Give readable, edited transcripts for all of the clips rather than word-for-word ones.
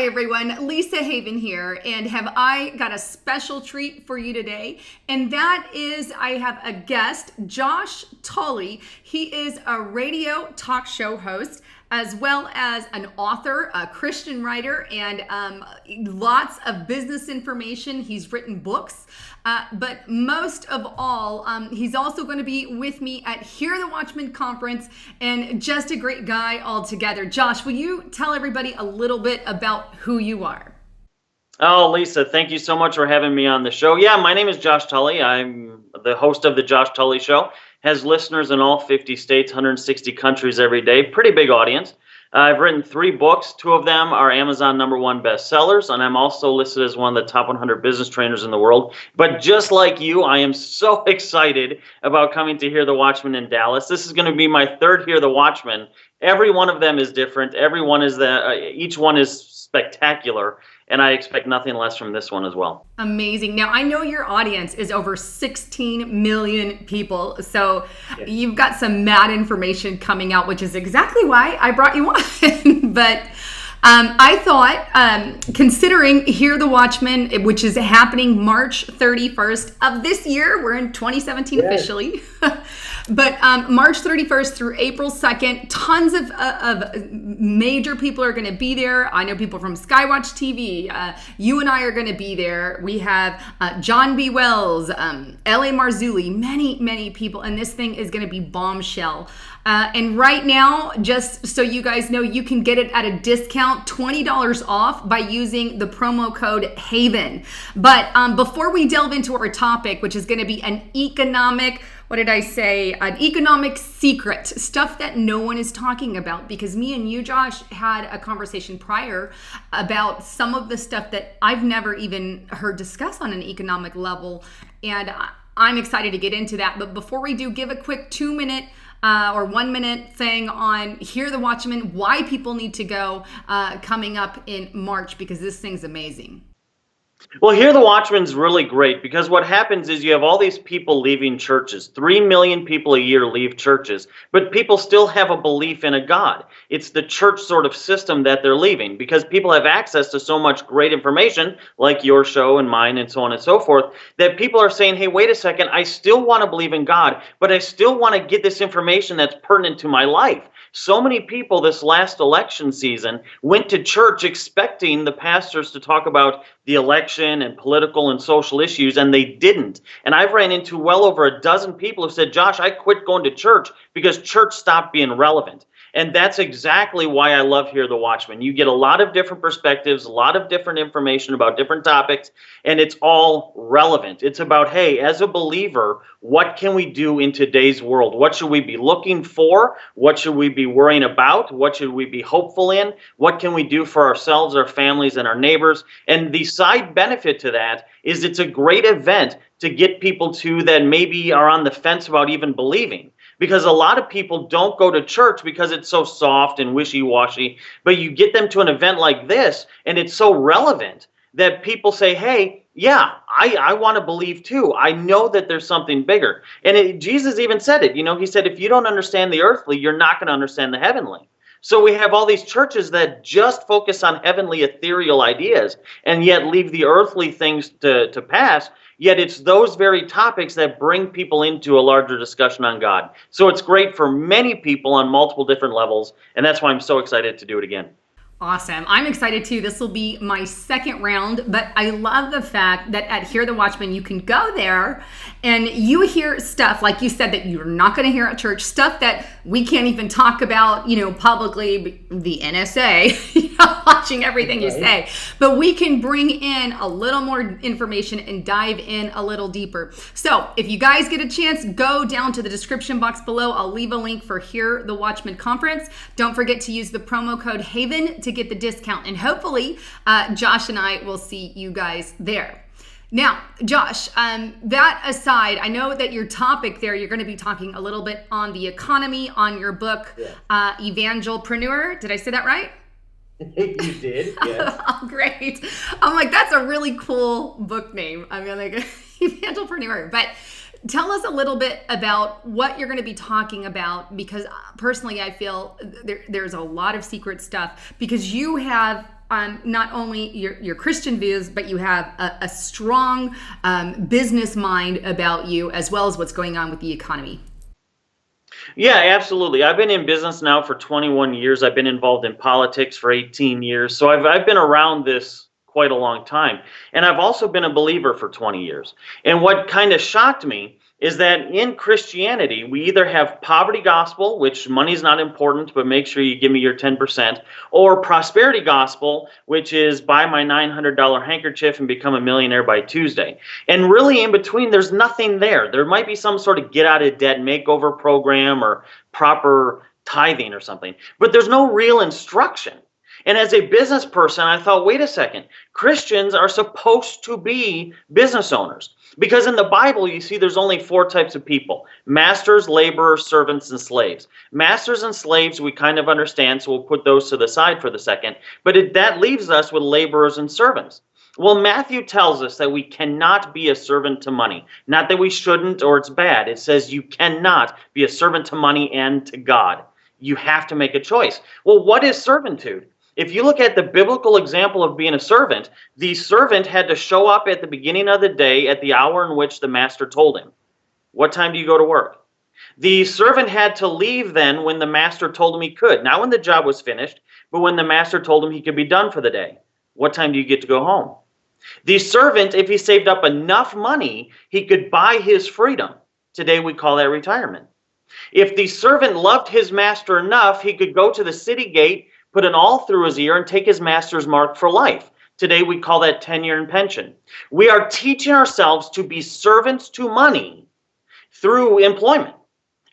Hi everyone, Lisa Haven here, and have I got a special treat for you today, and that is I have a guest, Josh Tolley. He is a radio talk show host, as well as an author, a Christian writer, and lots of business information. He's written books, but most of all, he's also going to be with me at Hear the Watchman conference, and just a great guy altogether. Josh, will you tell everybody a little bit about who you are? Oh, Lisa, thank you so much for having me on the show. Yeah, my name is Josh Tolley. I'm the host of the Josh Tolley Show. Has listeners in all 50 states, 160 countries every day. Pretty big audience. I've written 3 books. 2 of them are Amazon #1 bestsellers, and I'm also listed as one of the top 100 business trainers in the world. But just like you, I am so excited about coming to Hear the Watchman in Dallas. This is going to be my 3rd Hear the Watchman. Every one of them is different. Each one is spectacular, and I expect nothing less from this one as well. Amazing. Now, I know your audience is over 16 million people, so You've got some mad information coming out, which is exactly why I brought you on. But I thought, considering Hear the Watchman, which is happening March 31st of this year, we're in 2017 officially, but March 31st through April 2nd, tons of major people are going to be there. I know people from Skywatch TV. You and I are going to be there. We have John B. Wells, L.A. Marzulli, many people, and this thing is going to be bombshell. And right now, just so you guys know, you can get it at a discount, $20 off by using the promo code HAVEN. But before we delve into our topic, which is going to be an economic secret, stuff that no one is talking about, because me and you, Josh, had a conversation prior about some of the stuff that I've never even heard discussed on an economic level. And I'm excited to get into that. But before we do, give a quick 2-minute or 1-minute thing on Hear the Watchman, why people need to go coming up in March, because this thing's amazing. Well, Hear the Watchman's really great because what happens is you have all these people leaving churches. 3 million people a year leave churches, but people still have a belief in a God. It's the church sort of system that they're leaving because people have access to so much great information, like your show and mine and so on and so forth, that people are saying, hey, wait a second, I still want to believe in God, but I still want to get this information that's pertinent to my life. So many people this last election season went to church expecting the pastors to talk about the election and political and social issues, and they didn't. And I've ran into well over a dozen people who said, Josh, I quit going to church because church stopped being relevant. And that's exactly why I love Hear the Watchman. You get a lot of different perspectives, a lot of different information about different topics, and it's all relevant. It's about, hey, as a believer, what can we do in today's world? What should we be looking for? What should we be worrying about? What should we be hopeful in? What can we do for ourselves, our families, and our neighbors? And the side benefit to that is it's a great event to get people to that maybe are on the fence about even believing. Because a lot of people don't go to church because it's so soft and wishy-washy, but you get them to an event like this, and it's so relevant that people say, hey, yeah, I want to believe too. I know that there's something bigger. And Jesus even said it. You know, he said, if you don't understand the earthly, you're not going to understand the heavenly. So we have all these churches that just focus on heavenly ethereal ideas and yet leave the earthly things to pass. Yet it's those very topics that bring people into a larger discussion on God. So it's great for many people on multiple different levels, and that's why I'm so excited to do it again. Awesome. I'm excited too. This will be my 2nd round, but I love the fact that at Hear the Watchman, you can go there and you hear stuff, like you said, that you're not going to hear at church, stuff that we can't even talk about, publicly, the NSA, watching everything you say, but we can bring in a little more information and dive in a little deeper. So if you guys get a chance, go down to the description box below. I'll leave a link for Hear the Watchman conference. Don't forget to use the promo code HAVEN to get the discount, and hopefully Josh and I will see you guys there. Now, Josh, that aside, I know that your topic there, you're going to be talking a little bit on the economy, on your book, Evangelpreneur. Did I say that right? You did, yes. Oh, great. I'm like, that's a really cool book name. I mean, like, Evangelpreneur. But tell us a little bit about what you're going to be talking about, because personally, I feel there's a lot of secret stuff, because you have not only your Christian views, but you have a strong business mind about you, as well as what's going on with the economy. Yeah, absolutely. I've been in business now for 21 years. I've been involved in politics for 18 years. So I've been around this quite a long time. And I've also been a believer for 20 years. And what kind of shocked me is that in Christianity, we either have poverty gospel, which money's not important, but make sure you give me your 10%, or prosperity gospel, which is buy my $900 handkerchief and become a millionaire by Tuesday. And really in between, there's nothing there. There might be some sort of get out of debt makeover program or proper tithing or something, but there's no real instruction. And as a business person, I thought, wait a second, Christians are supposed to be business owners. Because in the Bible, you see there's only 4 types of people: masters, laborers, servants, and slaves. Masters and slaves we kind of understand, so we'll put those to the side for the second. But that leaves us with laborers and servants. Well, Matthew tells us that we cannot be a servant to money. Not that we shouldn't or it's bad. It says you cannot be a servant to money and to God. You have to make a choice. Well, what is servitude? If you look at the biblical example of being a servant, the servant had to show up at the beginning of the day at the hour in which the master told him. What time do you go to work? The servant had to leave then when the master told him he could. Not when the job was finished, but when the master told him he could be done for the day. What time do you get to go home? The servant, if he saved up enough money, he could buy his freedom. Today we call that retirement. If the servant loved his master enough, he could go to the city gate, put an awl through his ear, and take his master's mark for life. Today we call that tenure and pension. We are teaching ourselves to be servants to money through employment.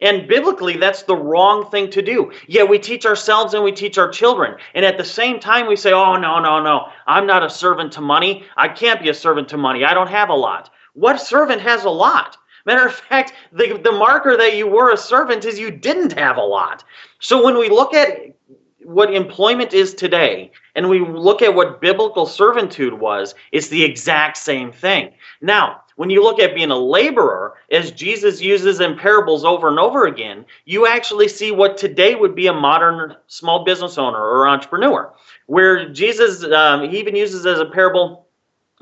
And biblically, that's the wrong thing to do. Yet we teach ourselves and we teach our children. And at the same time, we say, oh, no. I'm not a servant to money. I can't be a servant to money. I don't have a lot. What servant has a lot? Matter of fact, the marker that you were a servant is you didn't have a lot. So when we look at what employment is today, and we look at what biblical servitude was, it's the exact same thing. Now, when you look at being a laborer, as Jesus uses in parables over and over again, you actually see what today would be a modern small business owner or entrepreneur, where Jesus, he even uses as a parable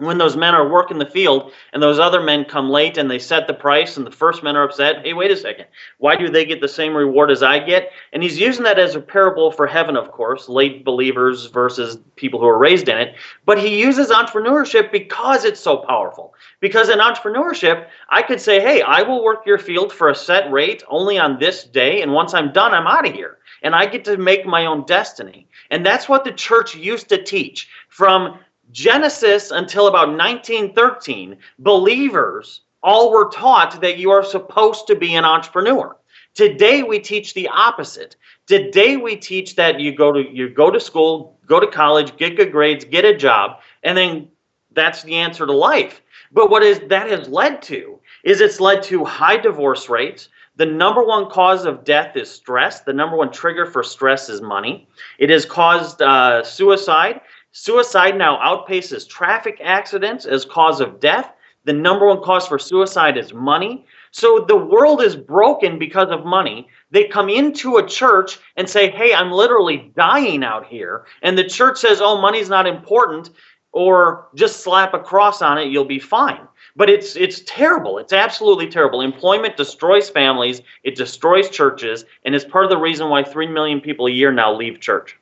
when those men are working the field and those other men come late and they set the price and the first men are upset. Hey, wait a second. Why do they get the same reward as I get? And he's using that as a parable for heaven, of course, late believers versus people who are raised in it. But he uses entrepreneurship because it's so powerful. Because in entrepreneurship, I could say, hey, I will work your field for a set rate only on this day. And once I'm done, I'm out of here. And I get to make my own destiny. And that's what the church used to teach. From Genesis until about 1913, believers all were taught that you are supposed to be an entrepreneur. Today we teach the opposite. Today we teach that you go to school, go to college, get good grades, get a job, and then that's the answer to life. But that has led to is it's led to high divorce rates. The number one cause of death is stress. The number one trigger for stress is money. It has caused suicide. Suicide now outpaces traffic accidents as cause of death. The number one cause for suicide is money. So the world is broken because of money. They come into a church and say, hey, I'm literally dying out here. And the church says, oh, money's not important, or just slap a cross on it, you'll be fine. But it's terrible. It's absolutely terrible. Employment destroys families. It destroys churches. And it's part of the reason why 3 million people a year now leave church.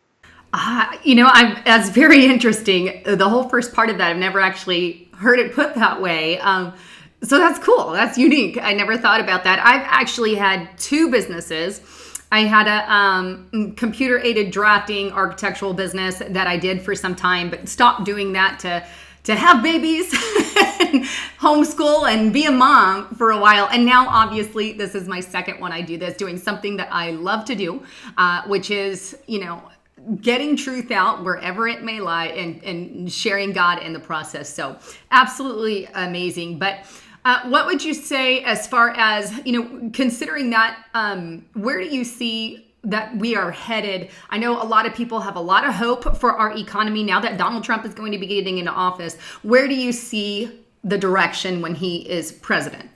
That's very interesting. The whole first part of that, I've never actually heard it put that way. So that's cool. That's unique. I never thought about that. I've actually had 2 businesses. I had a computer-aided drafting architectural business that I did for some time, but stopped doing that to have babies, homeschool, and be a mom for a while. And now, obviously, this is my second one. I do this, doing something that I love to do, which is, getting truth out wherever it may lie and sharing God in the process. So absolutely amazing. But what would you say as far as, considering that, where do you see that we are headed? I know a lot of people have a lot of hope for our economy now that Donald Trump is going to be getting into office. Where do you see the direction when he is president?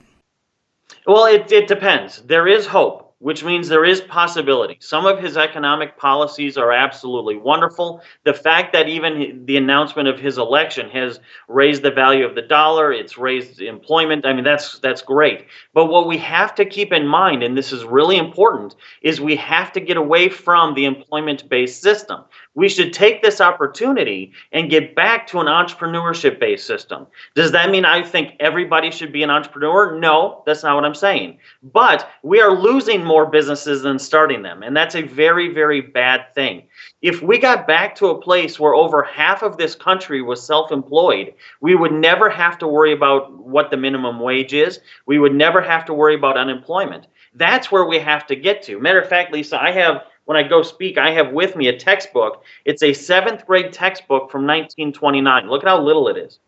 Well, it depends. There is hope. which means there is possibility. Some of his economic policies are absolutely wonderful. The fact that even the announcement of his election has raised the value of the dollar, it's raised employment, I mean, that's great. But what we have to keep in mind, and this is really important, is we have to get away from the employment-based system. We should take this opportunity and get back to an entrepreneurship-based system. Does that mean I think everybody should be an entrepreneur? No, that's not what I'm saying. But we are losing more businesses than starting them, and that's a very, very bad thing. If we got back to a place where over half of this country was self-employed, we would never have to worry about what the minimum wage is. We would never have to worry about unemployment. That's where we have to get to. Matter of fact, Lisa, when I go speak, I have with me a textbook. It's a 7th grade textbook from 1929. Look at how little it is.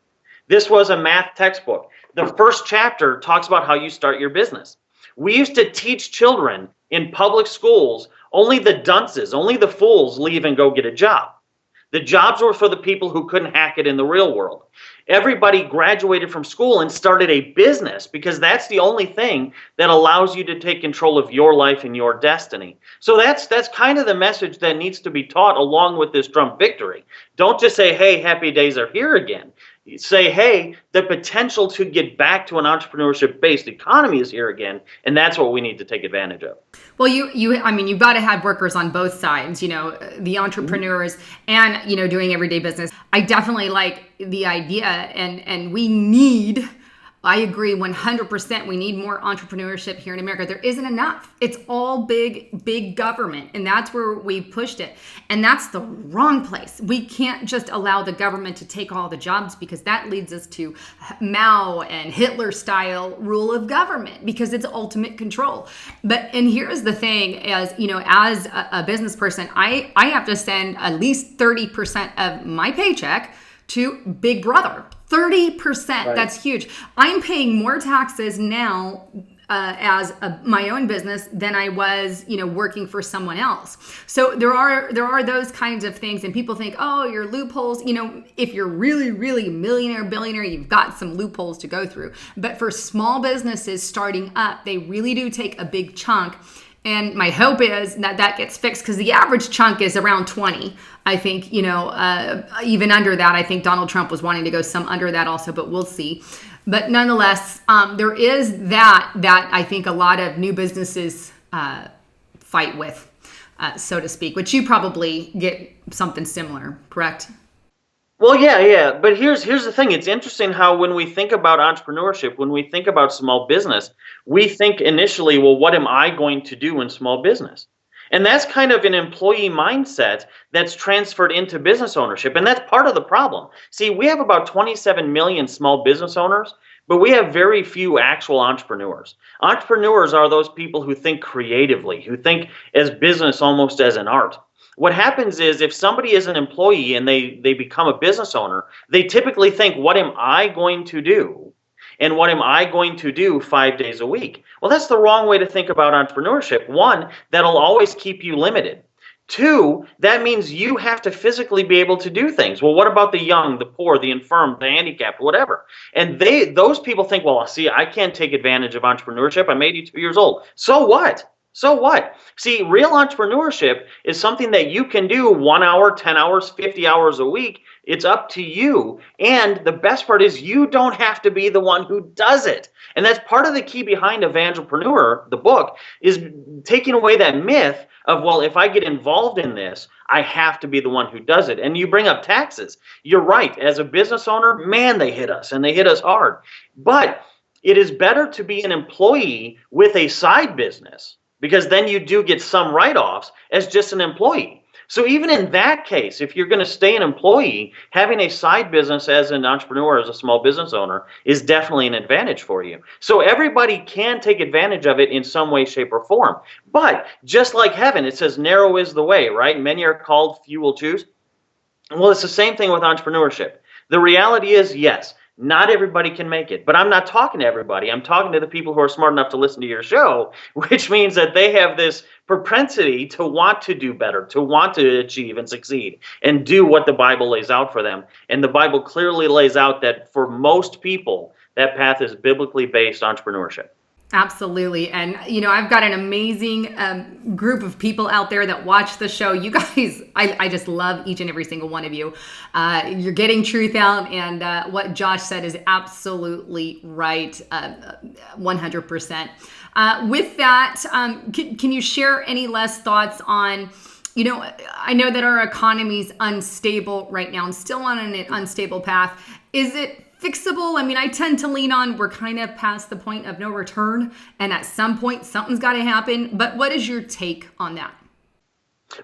This was a math textbook. The first chapter talks about how you start your business. We used to teach children in public schools, only the dunces, only the fools leave and go get a job. The jobs were for the people who couldn't hack it in the real world. Everybody graduated from school and started a business because that's the only thing that allows you to take control of your life and your destiny. So that's kind of the message that needs to be taught along with this Trump victory. Don't just say, hey, happy days are here again. Say, hey, the potential to get back to an entrepreneurship-based economy is here again, and that's what we need to take advantage of. Well, you've got to have workers on both sides, the entrepreneurs and, doing everyday business. I definitely like the idea, and we need, I agree 100%. We need more entrepreneurship here in America. There isn't enough. It's all big government. And that's where we pushed it. And that's the wrong place. We can't just allow the government to take all the jobs, because that leads us to Mao and Hitler style rule of government, because it's ultimate control. And here's the thing, as a business person, I have to send at least 30% of my paycheck to Big Brother. 30%. Right. That's huge. I'm paying more taxes now as my own business than I was, working for someone else. So there are those kinds of things, and people think, oh, your loopholes. If you're really, really millionaire, billionaire, you've got some loopholes to go through. But for small businesses starting up, they really do take a big chunk. And my hope is that gets fixed, because the average chunk is around 20. I think, even under that, I think Donald Trump was wanting to go some under that also, but we'll see. But nonetheless, there is that I think a lot of new businesses fight with, so to speak, which you probably get something similar, correct? Well, yeah. But here's the thing. It's interesting how when we think about entrepreneurship, when we think about small business, we think initially, well, what am I going to do in small business? And that's kind of an employee mindset that's transferred into business ownership. And that's part of the problem. See, we have about 27 million small business owners, but we have very few actual entrepreneurs. Entrepreneurs are those people who think creatively, who think as business almost as an art. What happens is, if somebody is an employee and they become a business owner, they typically think, what am I going to do? And what am I going to do 5 days a week? Well, that's the wrong way to think about entrepreneurship. One, that'll always keep you limited. Two, that means you have to physically be able to do things. Well, what about the young, the poor, the infirm, the handicapped, whatever? And those people think, well, see, I can't take advantage of entrepreneurship. I'm 82 years old. So what? So what? See, real entrepreneurship is something that you can do 1 hour, 10 hours, 50 hours a week. It's up to you. And the best part is, you don't have to be the one who does it. And that's part of the key behind Evangelpreneur, the book, is taking away that myth of, well, if I get involved in this, I have to be the one who does it. And you bring up taxes. You're right. As a business owner, man, they hit us, and they hit us hard. But it is better to be an employee with a side business, because then you do get some write-offs, as just an employee. So even in that case, if you're going to stay an employee, having a side business as an entrepreneur, as a small business owner, is definitely an advantage for you. So everybody can take advantage of it in some way, shape, or form. But just like heaven, it says narrow is the way, right? Many are called, few will choose. Well, it's the same thing with entrepreneurship. The reality is, yes, not everybody can make it, but I'm not talking to everybody. I'm talking to the people who are smart enough to listen to your show, which means that they have this propensity to want to do better, to want to achieve and succeed and do what the Bible lays out for them. And the Bible clearly lays out that for most people, that path is biblically based entrepreneurship. Absolutely. And, I've got an amazing group of people out there that watch the show. You guys, I just love each and every single one of you. You're getting truth out. And what Josh said is absolutely right, 100%. With that, can you share any last thoughts on, I know that our economy is unstable right now and still on an unstable path. Is it fixable? I mean, I tend to lean on we're kind of past the point of no return, and at some point something's got to happen. But what is your take on that?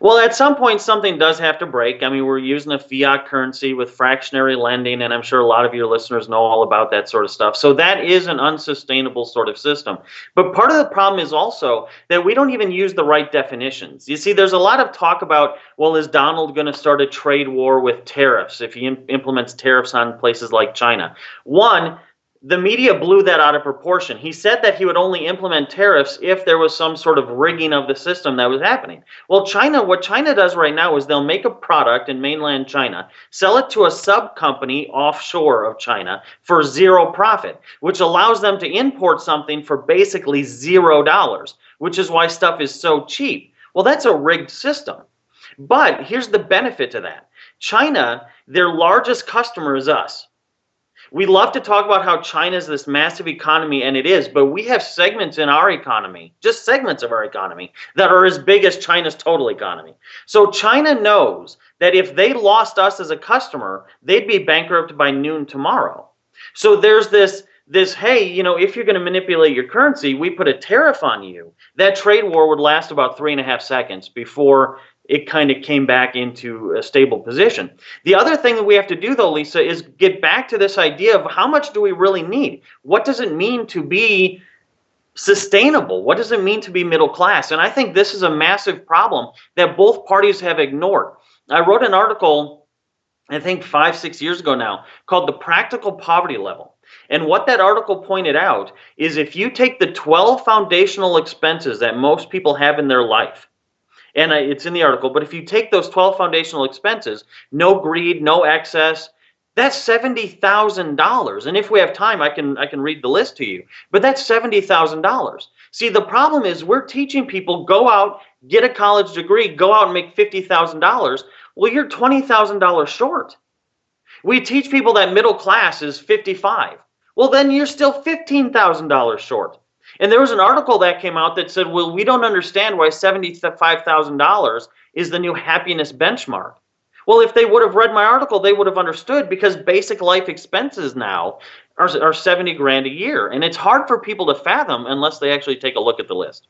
Well, at some point, something does have to break. I mean, we're using a fiat currency with fractionary lending, and I'm sure a lot of your listeners know all about that sort of stuff. So that is an unsustainable sort of system. But part of the problem is also that we don't even use the right definitions. You see, there's a lot of talk about, well, is Donald going to start a trade war with tariffs if he implements tariffs on places like China? One, the media blew that out of proportion. He said that he would only implement tariffs if there was some sort of rigging of the system that was happening. Well, what China does right now is they'll make a product in mainland China, sell it to a sub-company offshore of China for zero profit, which allows them to import something for basically $0, which is why stuff is so cheap. Well, that's a rigged system. But here's the benefit to that. China, their largest customer is us. We love to talk about how China is this massive economy, and it is, but we have segments in our economy, just segments of our economy, that are as big as China's total economy. So China knows that if they lost us as a customer, they'd be bankrupt by noon tomorrow. So there's this, hey, if you're going to manipulate your currency, we put a tariff on you. That trade war would last about 3.5 seconds before it kind of came back into a stable position. The other thing that we have to do, though, Lisa, is get back to this idea of how much do we really need? What does it mean to be sustainable? What does it mean to be middle class? And I think this is a massive problem that both parties have ignored. I wrote an article, I think 5-6 years ago now, called The Practical Poverty Level. And what that article pointed out is if you take the 12 foundational expenses that most people have in their life, and it's in the article, but if you take those 12 foundational expenses, no greed, no excess, that's $70,000. And if we have time, I can read the list to you. But that's $70,000. See, the problem is we're teaching people, go out, get a college degree, go out and make $50,000. Well, you're $20,000 short. We teach people that middle class is 55. Well, then you're still $15,000 short. And there was an article that came out that said, well, we don't understand why $75,000 is the new happiness benchmark. Well, if they would have read my article, they would have understood, because basic life expenses now are 70 grand a year. And it's hard for people to fathom unless they actually take a look at the list.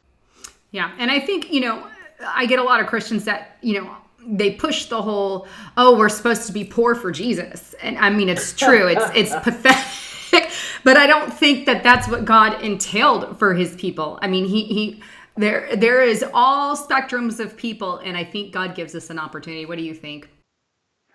Yeah. And I think, I get a lot of Christians that, they push the whole, oh, we're supposed to be poor for Jesus. And I mean, it's true. It's pathetic. But I don't think that that's what God entailed for his people. I mean, there is all spectrums of people, and I think God gives us an opportunity. What do you think?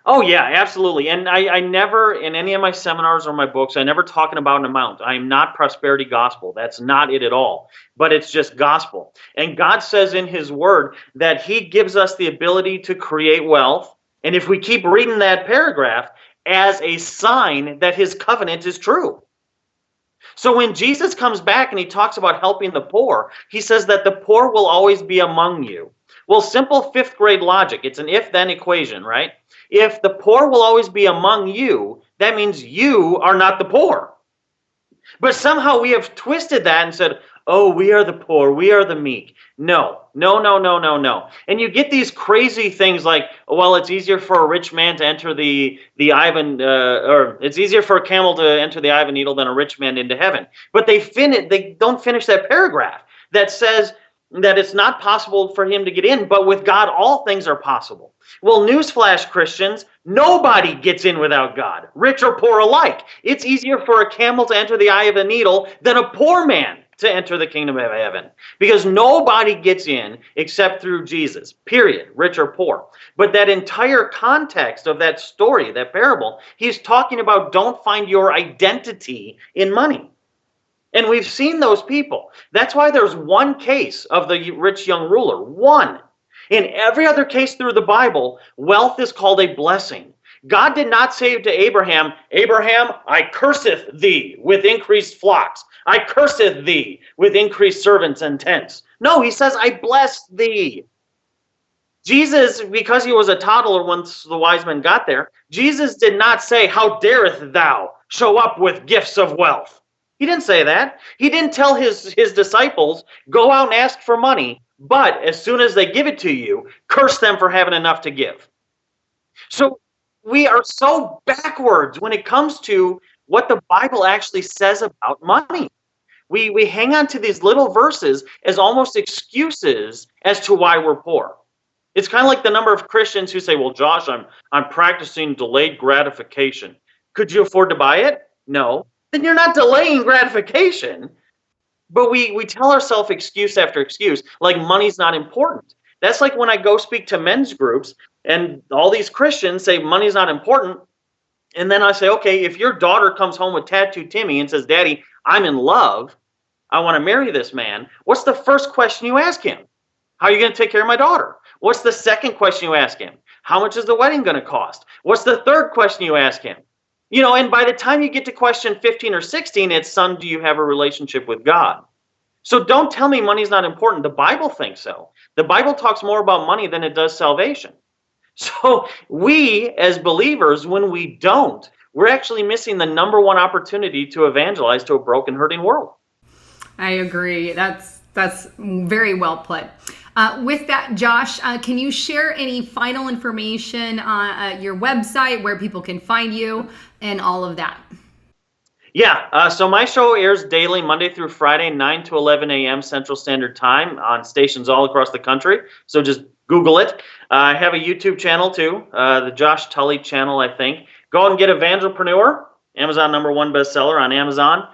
Oh, yeah, absolutely. And I never, in any of my seminars or my books, I never talking about an amount. I am not prosperity gospel. That's not it at all. But it's just gospel. And God says in his word that he gives us the ability to create wealth. And if we keep reading that paragraph, as a sign that his covenant is true. So when Jesus comes back and he talks about helping the poor, he says that the poor will always be among you. Well, simple 5th grade logic. It's an if-then equation, right? If the poor will always be among you, that means you are not the poor. But somehow we have twisted that and said, oh, we are the poor, we are the meek. No. And you get these crazy things like, well, it's easier for a rich man to enter the eye of or it's easier for a camel to enter the eye of a needle than a rich man into heaven. But they don't finish that paragraph that says that it's not possible for him to get in, but with God, all things are possible. Well, newsflash, Christians, nobody gets in without God, rich or poor alike. It's easier for a camel to enter the eye of a needle than a poor man to enter the kingdom of heaven, because nobody gets in except through Jesus, period, rich or poor. But that entire context of that story, that parable, he's talking about don't find your identity in money. And we've seen those people. That's why there's one case of the rich young ruler, one. In every other case through the Bible, wealth is called a blessing. God did not say to Abraham, Abraham, I curseth thee with increased flocks. I curseth thee with increased servants and tents. No, he says, I bless thee. Jesus, because he was a toddler once the wise men got there, Jesus did not say, how dareth thou show up with gifts of wealth. He didn't say that. He didn't tell his disciples, go out and ask for money, but as soon as they give it to you, curse them for having enough to give. So we are so backwards when it comes to what the Bible actually says about money. We hang on to these little verses as almost excuses as to why we're poor. It's kind of like the number of Christians who say, well, Josh, I'm practicing delayed gratification. Could you afford to buy it? No. Then you're not delaying gratification. But we tell ourselves excuse after excuse, like money's not important. That's like when I go speak to men's groups and all these Christians say money's not important. And then I say, okay, if your daughter comes home with Tattoo Timmy and says, Daddy, I'm in love, I want to marry this man, what's the first question you ask him? How are you going to take care of my daughter? What's the second question you ask him? How much is the wedding going to cost? What's the third question you ask him? You know, and by the time you get to question 15 or 16, it's, son, do you have a relationship with God? So don't tell me money's not important. The Bible thinks so. The Bible talks more about money than it does salvation. So we, as believers, when we don't, we're actually missing the number one opportunity to evangelize to a broken, hurting world. I agree. That's very well put. With that, Josh, can you share any final information on your website, where people can find you and all of that? Yeah, so my show airs daily, Monday through Friday, 9 to 11 a.m. Central Standard Time on stations all across the country. So just Google it. I have a YouTube channel too, the Josh Tolley channel, I think. Go and get Evangelpreneur, Amazon #1 bestseller on Amazon.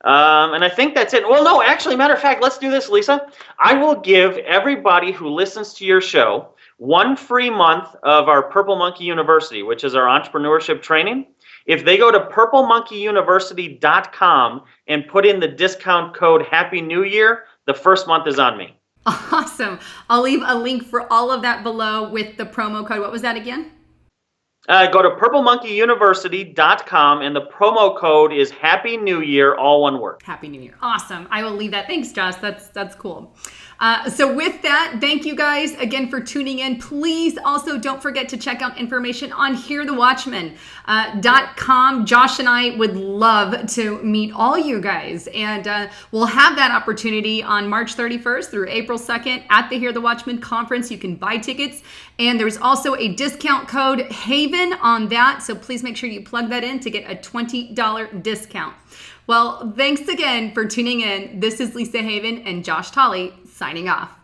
And I think that's it. Well, no, actually, matter of fact, let's do this, Lisa. I will give everybody who listens to your show 1 free month of our Purple Monkey University, which is our entrepreneurship training. If they go to purplemonkeyuniversity.com and put in the discount code Happy New Year, the first month is on me. Awesome. I'll leave a link for all of that below with the promo code. What was that again? Go to purplemonkeyuniversity.com and the promo code is Happy New Year, all one word. Happy New Year. Awesome. I will leave that. Thanks, Josh. That's cool. So with that, thank you guys again for tuning in. Please also don't forget to check out information on hearthewatchman.com. Josh and I would love to meet all you guys. And we'll have that opportunity on March 31st through April 2nd at the Hear the Watchman conference. You can buy tickets. And there's also a discount code Haven on that. So please make sure you plug that in to get a $20 discount. Well, thanks again for tuning in. This is Lisa Haven and Josh Tolley signing off.